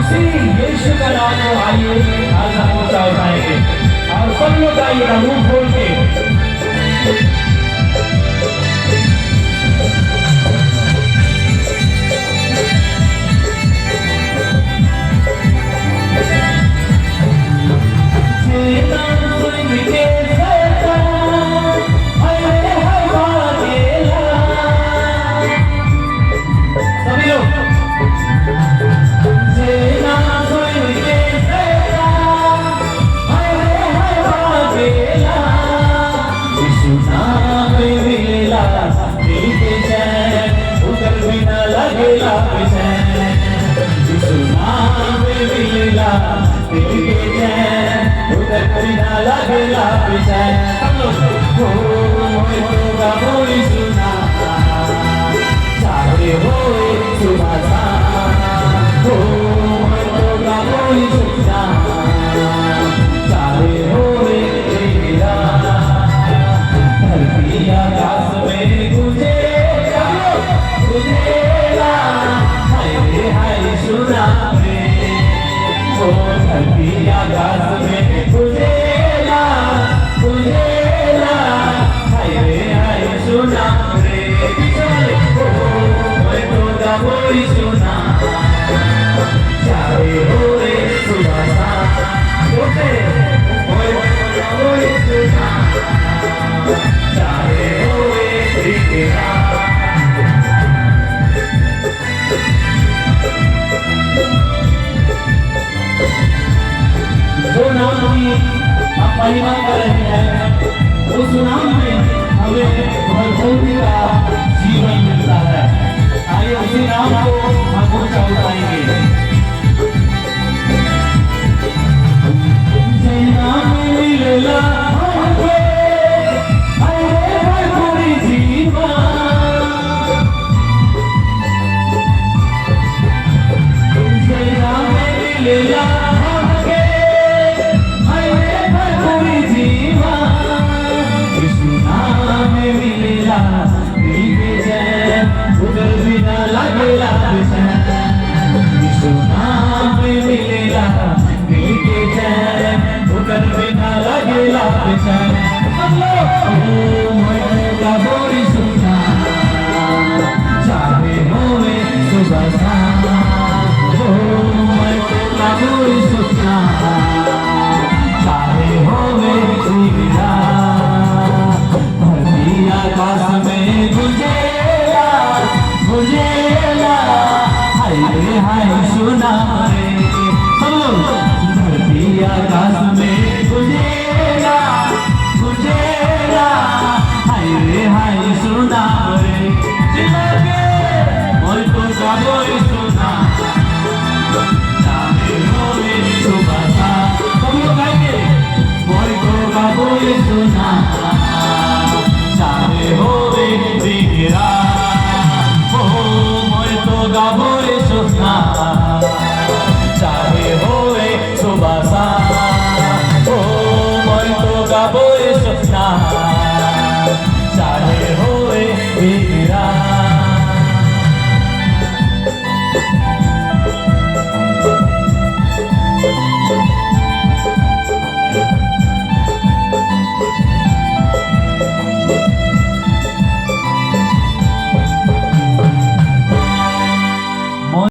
उसी यीशु का नाम को आइए आज हम ऊंचा उठाएंगे और सब लोग आइएगा मुंह खोल के। जो नाम की आप महिमा कर रहे हैं उस नाम में हमें भरपूरी का जीवन मिलता है। आइए उसी नाम को हम ऊंचा उठाएंगे। Gabo e Sofna